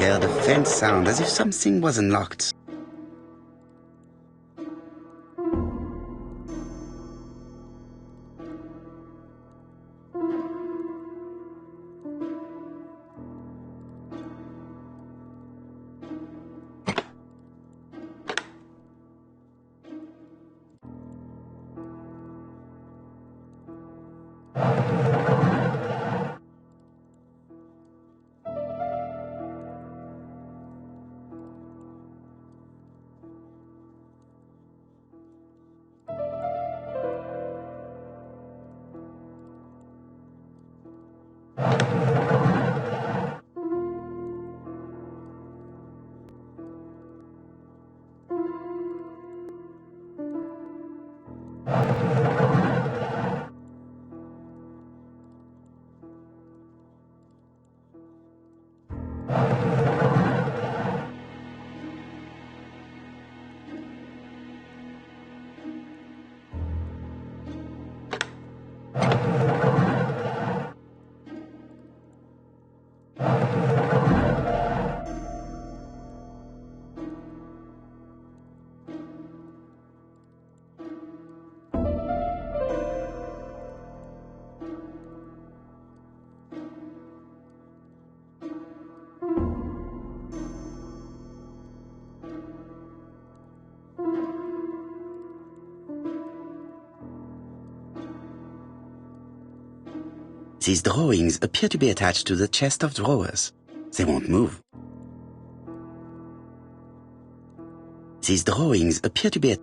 heard a faint sound as if something was unlocked. These drawings appear to be attached to the chest of drawers. They won't move. These drawings appear to be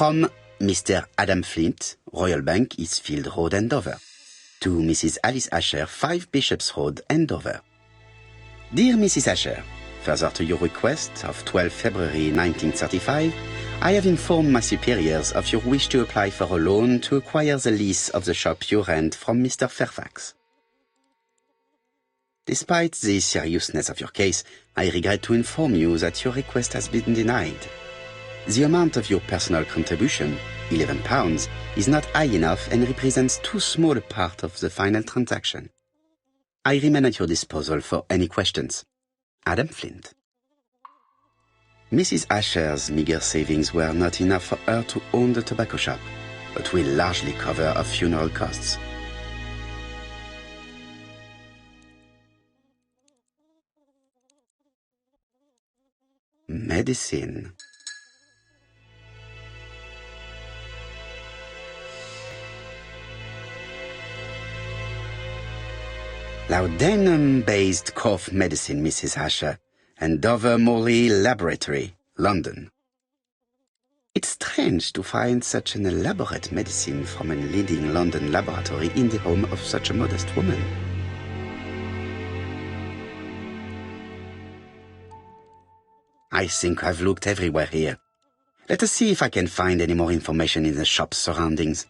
from Mr. Adam Flint, Royal Bank, Eastfield Road, Andover, to Mrs. Alice Asher, 5 Bishops Road, Andover. Dear Mrs. Asher, further to your request of 12 February 1935, I have informed my superiors of your wish to apply for a loan to acquire the lease of the shop you rent from Mr. Fairfax. Despite the seriousness of your case, I regret to inform you that your request has been denied. The amount of your personal contribution, £11, is not high enough and represents too small a part of the final transaction. I remain at your disposal for any questions. Adam Flint. Mrs. Asher's meager savings were not enough for her to own the tobacco shop, but will largely cover her funeral costs. Medicine. Laudanum-based cough medicine, Mrs. Asher, and Dover Morley Laboratory, London. It's strange to find such an elaborate medicine from a leading London laboratory in the home of such a modest woman. I think I've looked everywhere here. Let us see if I can find any more information in the shop's surroundings.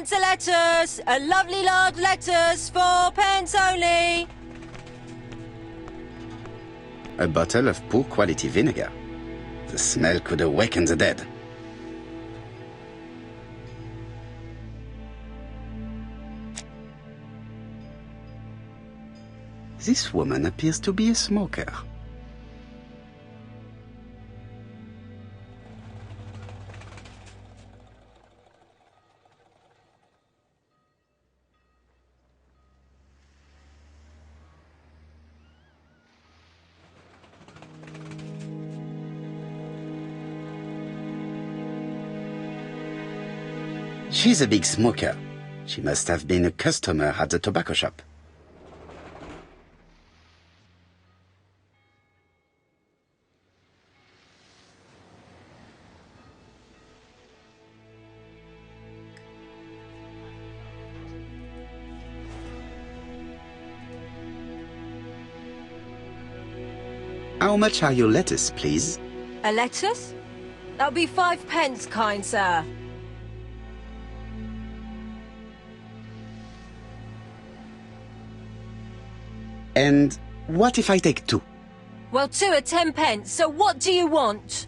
4p a lettuce! A lovely large lettuce, 4p only! A bottle of poor quality vinegar. The smell could awaken the dead. This woman appears to be a smoker. She's a big smoker. She must have been a customer at the tobacco shop. How much are your lettuce, please? A lettuce? That'll be 5p, kind sir. And what if I take 2? Well, 2 are 10p, so what do you want?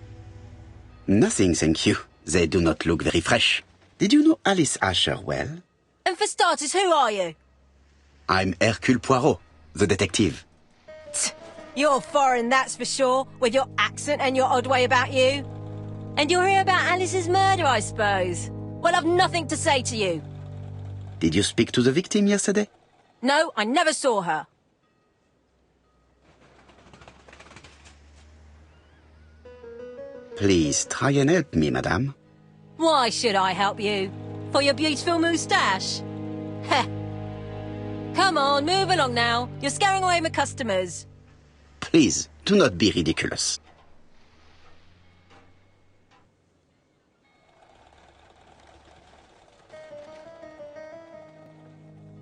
Nothing, thank you. They do not look very fresh. Did you know Alice Asher well? And for starters, who are you? I'm Hercule Poirot, the detective. You're foreign, that's for sure, with your accent and your odd way about you. And you're here about Alice's murder, I suppose. Well, I've nothing to say to you. Did you speak to the victim yesterday? No, I never saw her. Please, try and help me, madame. Why should I help you? For your beautiful moustache? Heh. Come on, move along now. You're scaring away my customers. Please, do not be ridiculous.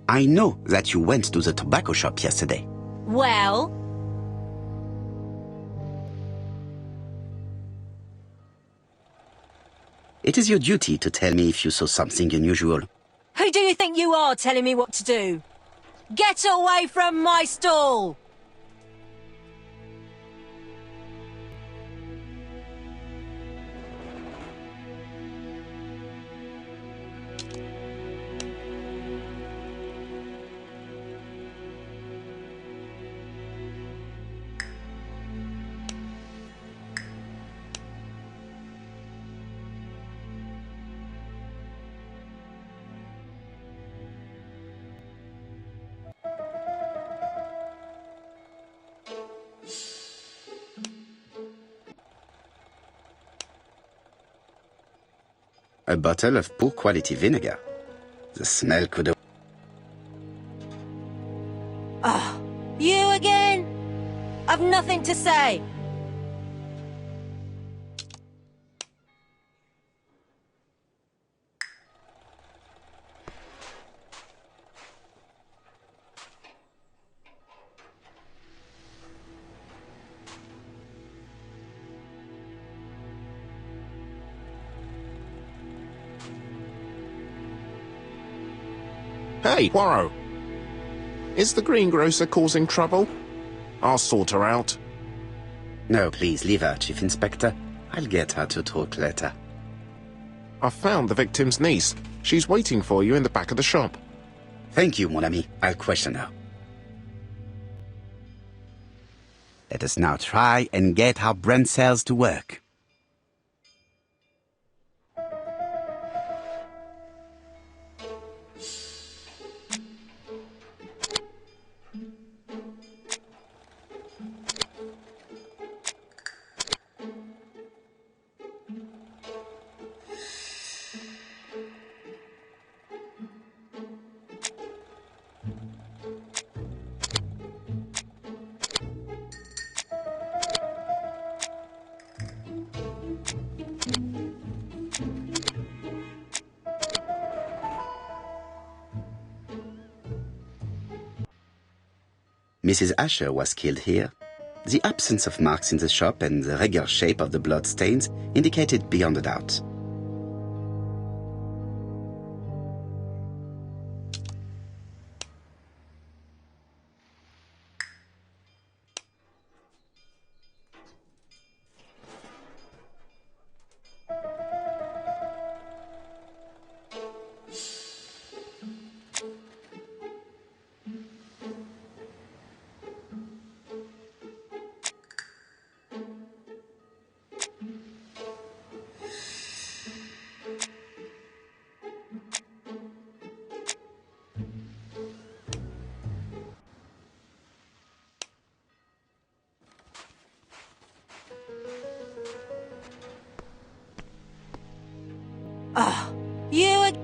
I know that you went to the tobacco shop yesterday. Well? It is your duty to tell me if you saw something unusual. Who do you think you are telling me what to do? Get away from my stall! A bottle of poor quality vinegar. The smell could... You again? I've nothing to say. Hey, Poirot. Is the greengrocer causing trouble? I'll sort her out. No, please, leave her, Chief Inspector. I'll get her to talk later. I found the victim's niece. She's waiting for you in the back of the shop. Thank you, mon ami. I'll question her. Let us now try and get our brain cells to work. Mrs. Asher was killed here. The absence of marks in the shop and the regular shape of the blood stains indicated beyond a doubt. Oh, you ag-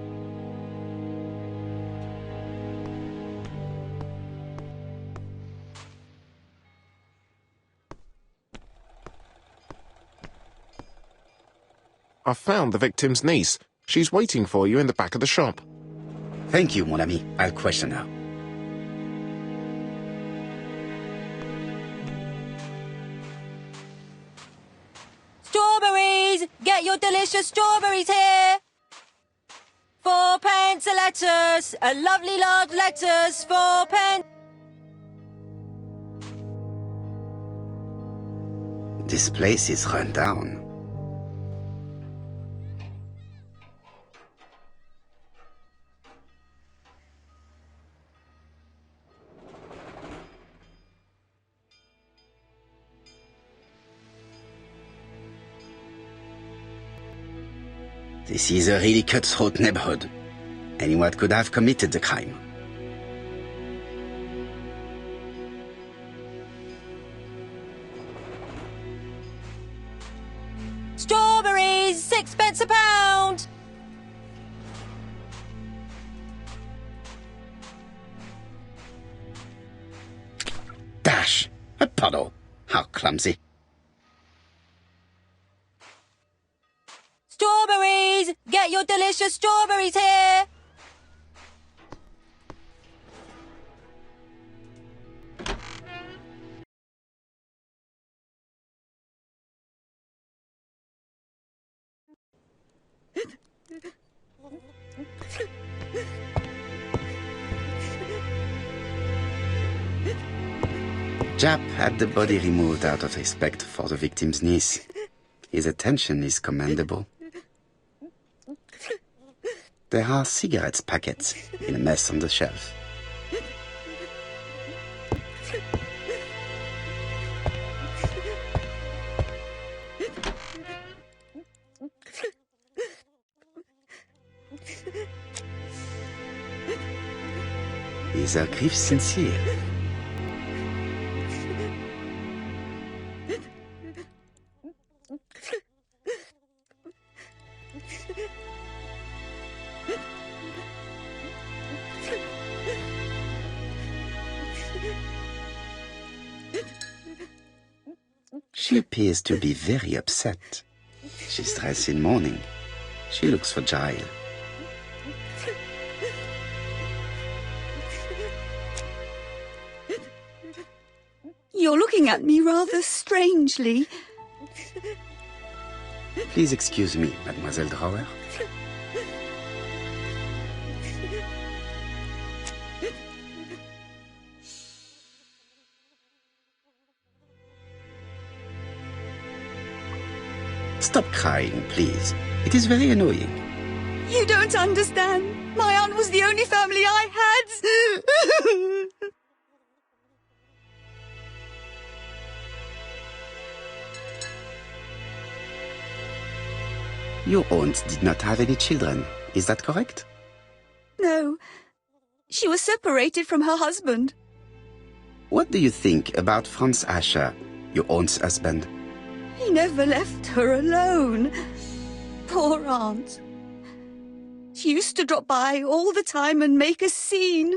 I found the victim's niece. She's waiting for you in the back of the shop. Thank you, mon ami. I'll question her. Strawberries! Get your delicious strawberries here! 4 pence a lettuce! A lovely large lettuce, 4 pence! This place is run down. This is a really cutthroat neighborhood. Anyone could have committed the crime. Strawberries! 6 pence a pound! Dash! A puddle! How clumsy. Strawberries! Get your delicious strawberries here! Jap had the body removed out of respect for the victim's niece. His attention is commendable. There are cigarette packets in a mess on the shelf. Is her grief sincere? She appears to be very upset. She's dressed in mourning. She looks fragile. You're looking at me rather strangely. Please excuse me, Mademoiselle Drower. Stop crying, please. It is very annoying. You don't understand. My aunt was the only family I had. Your aunt did not have any children. Is that correct? No. She was separated from her husband. What do you think about Franz Asher, your aunt's husband? He never left her alone. Poor aunt. She used to drop by all the time and make a scene.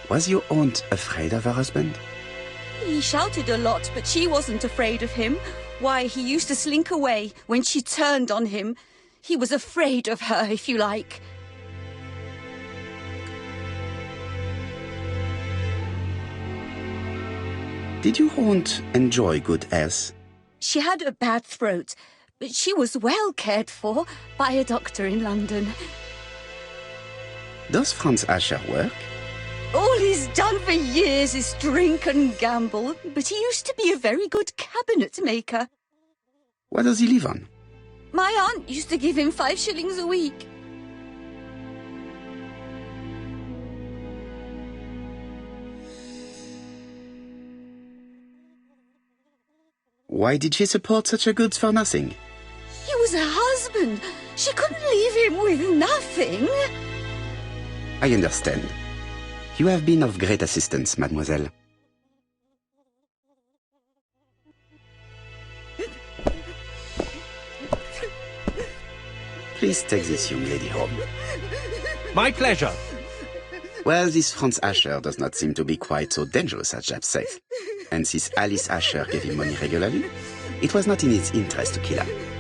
Was your aunt afraid of her husband? He shouted a lot, but she wasn't afraid of him. Why, he used to slink away when she turned on him. He was afraid of her, if you like. Did your aunt enjoy good health? She had a bad throat, but she was well cared for by a doctor in London. Does Franz Asher work? All he's done for years is drink and gamble, but he used to be a very good cabinet maker. What does he live on? My aunt used to give him 5 shillings a week. Why did she support such a goods for nothing? He was her husband. She couldn't leave him with nothing. I understand. You have been of great assistance, mademoiselle. Please take this young lady home. My pleasure. Well, this Franz Asher does not seem to be quite so dangerous as Jab says. And since Alice Asher gave him money regularly, it was not in his interest to kill her.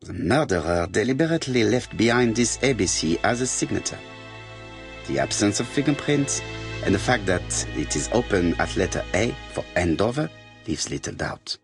The murderer deliberately left behind this ABC as a signature. The absence of fingerprints and the fact that it is open at letter A for Andover leaves little doubt.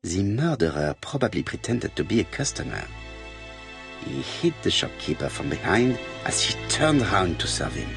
The murderer probably pretended to be a customer. He hit the shopkeeper from behind as she turned around to serve him.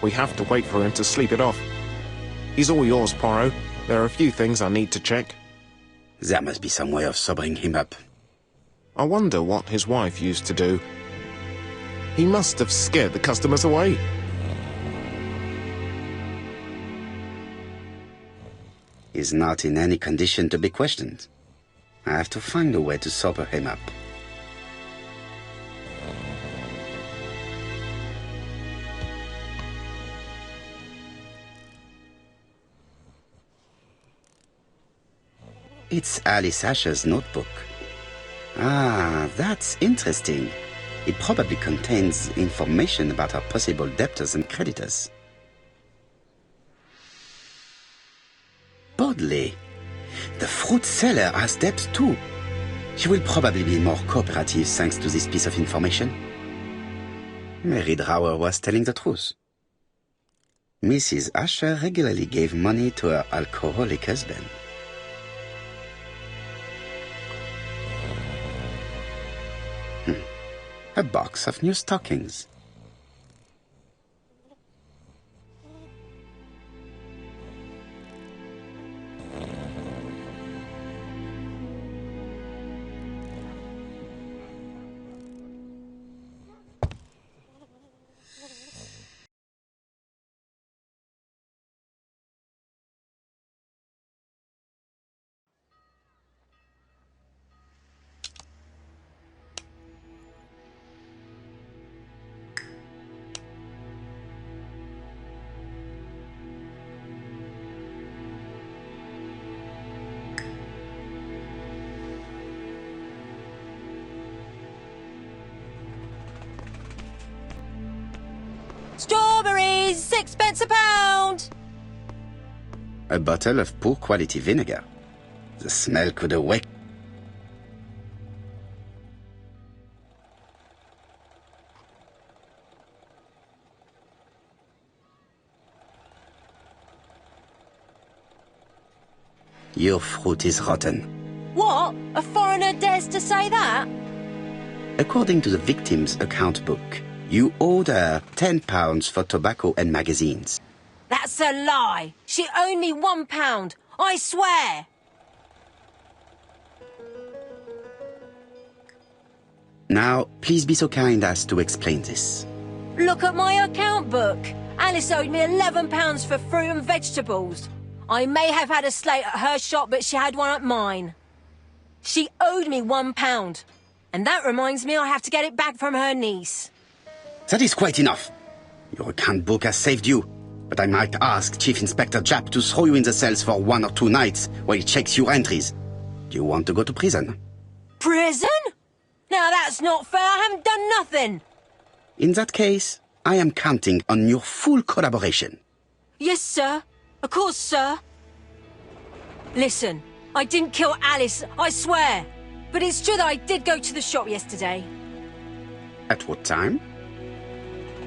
We have to wait for him to sleep it off. He's all yours, Poirot. There are a few things I need to check. There must be some way of sobering him up. I wonder what his wife used to do. He must have scared the customers away. He's not in any condition to be questioned. I have to find a way to sober him up. It's Alice Asher's notebook. Ah, that's interesting. It probably contains information about her possible debtors and creditors. Bodley. The fruit seller has debts too. She will probably be more cooperative thanks to this piece of information. Mary Drower was telling the truth. Mrs. Asher regularly gave money to her alcoholic husband. A box of new stockings. Strawberries, 6 pence a pound. A bottle of poor quality vinegar. The smell could awake. Your fruit is rotten. What? A foreigner dares to say that? According to the victim's account book, you owed her £10 for tobacco and magazines. That's a lie. She owed me £1. I swear. Now, please be so kind as to explain this. Look at my account book. Alice owed me £11 for fruit and vegetables. I may have had a slate at her shop, but she had one at mine. She owed me £1. And that reminds me I have to get it back from her niece. That is quite enough. Your account book has saved you, but I might ask Chief Inspector Japp to throw you in the cells for 1 or 2 nights while he checks your entries. Do you want to go to prison? Prison? Now that's not fair. I haven't done nothing. In that case, I am counting on your full collaboration. Yes, sir. Of course, sir. Listen, I didn't kill Alice, I swear. But it's true that I did go to the shop yesterday. At what time?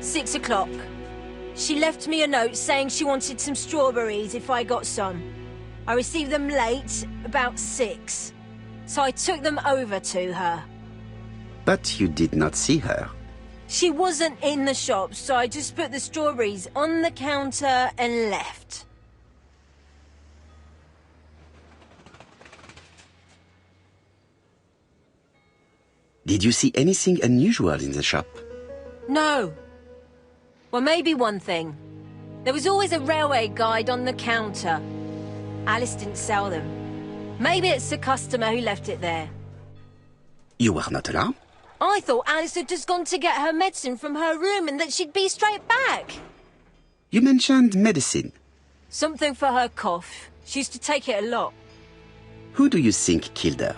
6 o'clock. She left me a note saying she wanted some strawberries if I got some. I received them late, about 6. So I took them over to her. But you did not see her. She wasn't in the shop, so I just put the strawberries on the counter and left. Did you see anything unusual in the shop? No. Well, maybe one thing. There was always a railway guide on the counter. Alice didn't sell them. Maybe it's the customer who left it there. You were not alarmed? I thought Alice had just gone to get her medicine from her room and that she'd be straight back. You mentioned medicine. Something for her cough. She used to take it a lot. Who do you think killed her?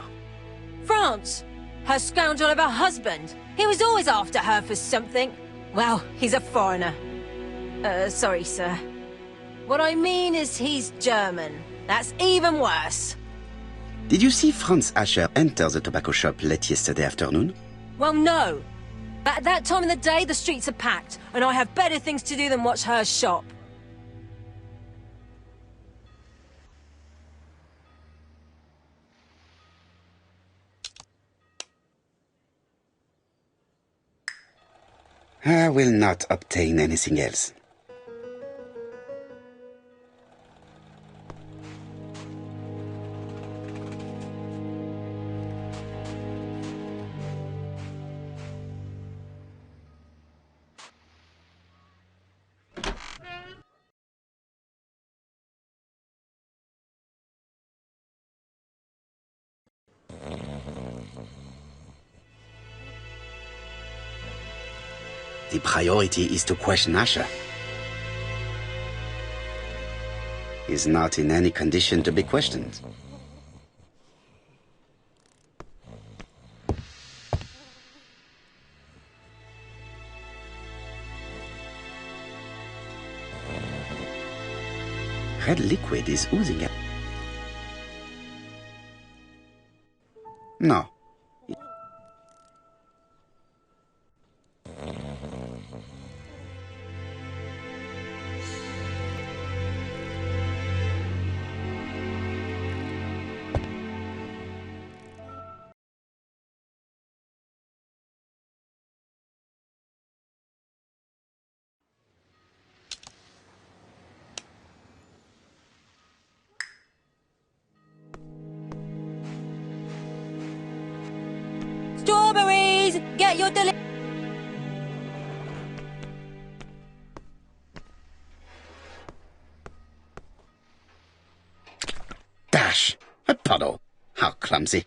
France. Her scoundrel of a husband. He was always after her for something. Well, he's a foreigner. Sorry, sir. What I mean is he's German. That's even worse. Did you see Franz Asher enter the tobacco shop late yesterday afternoon? Well, no. At that time of the day, the streets are packed, and I have better things to do than watch her shop. I will not obtain anything else. The priority is to question Asher. He's not in any condition to be questioned. Red liquid is oozing out. No. get your Dash! A puddle! How clumsy.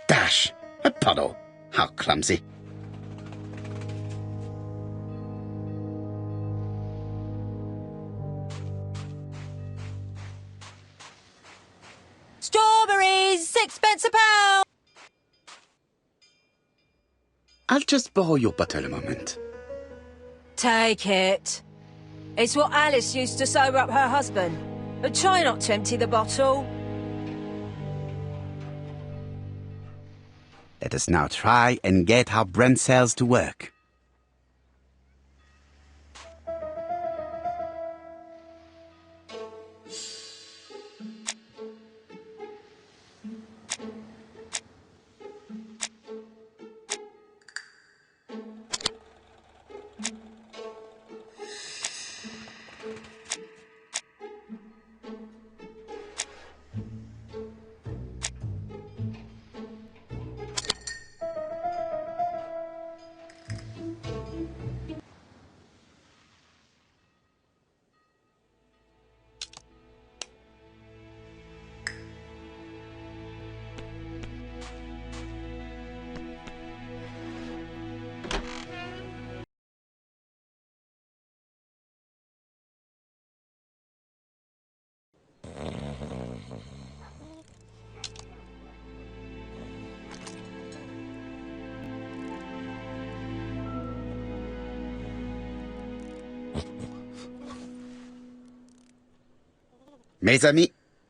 Dash! A puddle! How clumsy. Strawberries! 6p a pound! I'll just borrow your bottle a moment. Take it. It's what Alice used to sober up her husband. But try not to empty the bottle. Let us now try and get our brain cells to work. Mes amis,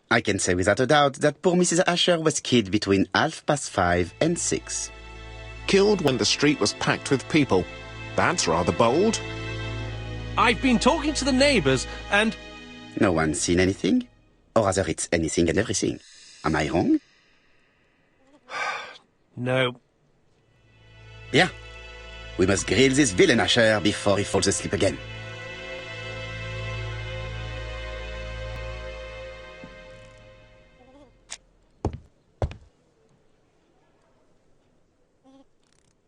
I can say without a doubt that poor Mrs. Asher was killed between 5:30 and 6. Killed when the street was packed with people. That's rather bold. I've been talking to the neighbours, and... No one's seen anything? Or rather, it's anything and everything. Am I wrong? No. Bien. We must grill this villain Asher before he falls asleep again.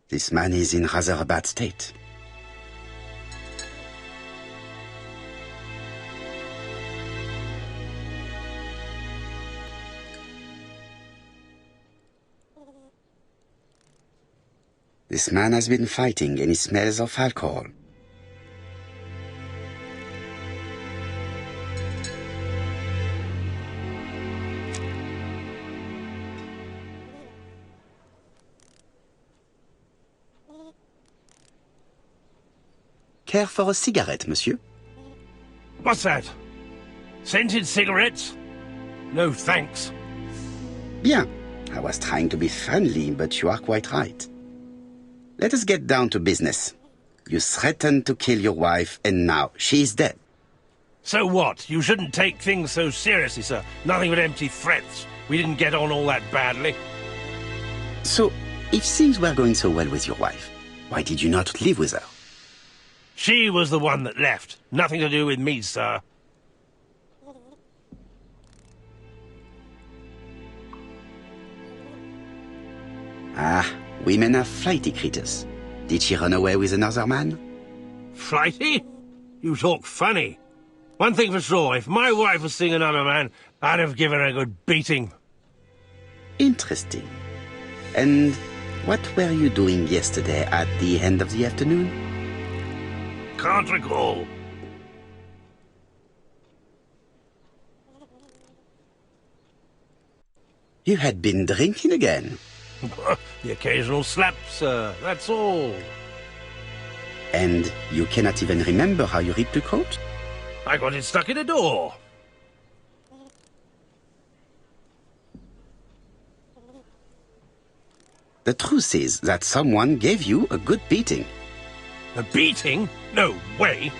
This man is in rather a bad state. This man has been fighting and he smells of alcohol. Care for a cigarette, monsieur? What's that? Scented cigarettes? No, thanks. Bien. I was trying to be friendly, but you are quite right. Let us get down to business. You threatened to kill your wife, and now she is dead. So what? You shouldn't take things so seriously, sir. Nothing but empty threats. We didn't get on all that badly. So, if things were going so well with your wife, why did you not live with her? She was the one that left. Nothing to do with me, sir. Ah, women are flighty creatures. Did she run away with another man? Flighty? You talk funny. One thing for sure, if my wife was seeing another man, I'd have given her a good beating. Interesting. And what were you doing yesterday at the end of the afternoon? Can't recall. You had been drinking again. The occasional slap, sir, that's all. And you cannot even remember how you ripped the coat? I got it stuck in a door. The truth is that someone gave you a good beating. A beating? No way.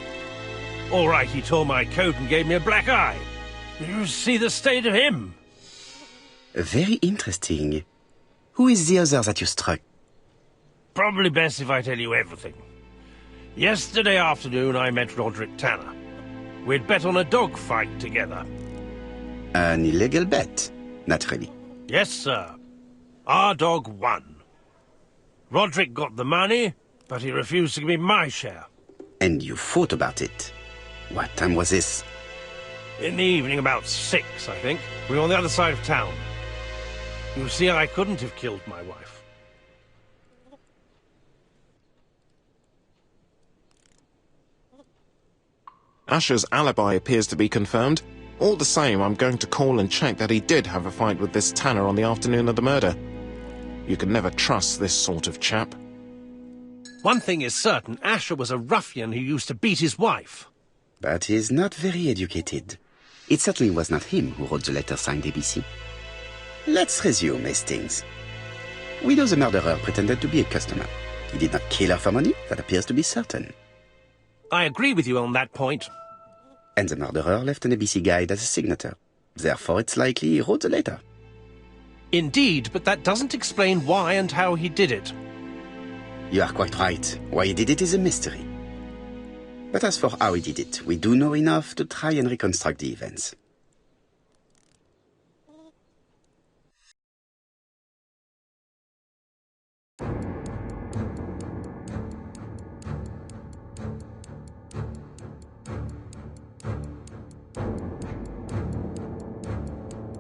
All right, he tore my coat and gave me a black eye. Did you see the state of him? Very interesting. Who is the other that you struck? Probably best if I tell you everything. Yesterday afternoon, I met Roderick Tanner. We'd bet on a dog fight together. An illegal bet, naturally. Yes, sir. Our dog won. Roderick got the money, but he refused to give me my share. And you fought about it. What time was this? In the evening, about 6, I think. We were on the other side of town. You see, I couldn't have killed my wife. Asher's alibi appears to be confirmed. All the same, I'm going to call and check that he did have a fight with this Tanner on the afternoon of the murder. You can never trust this sort of chap. One thing is certain, Asher was a ruffian who used to beat his wife. But he's not very educated. It certainly was not him who wrote the letter signed ABC. Let's resume, Hastings. We know the murderer pretended to be a customer. He did not kill her for money, that appears to be certain. I agree with you on that point. And the murderer left an ABC guide as a signature. Therefore, it's likely he wrote the letter. Indeed, but that doesn't explain why and how he did it. You are quite right. Why he did it is a mystery. But as for how he did it, we do know enough to try and reconstruct the events.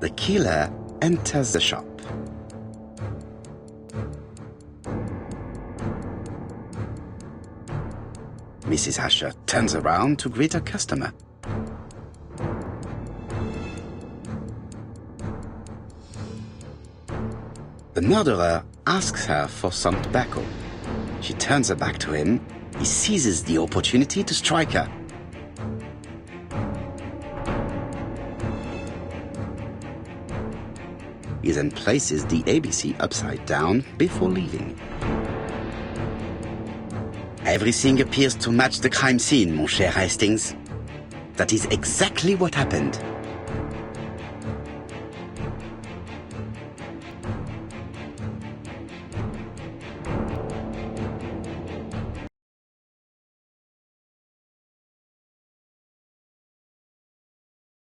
The killer enters the shop. Mrs. Asher turns around to greet her customer. The murderer asks her for some tobacco. She turns her back to him. He seizes the opportunity to strike her. He then places the ABC upside down before leaving. Everything appears to match the crime scene, mon cher Hastings. That is exactly what happened.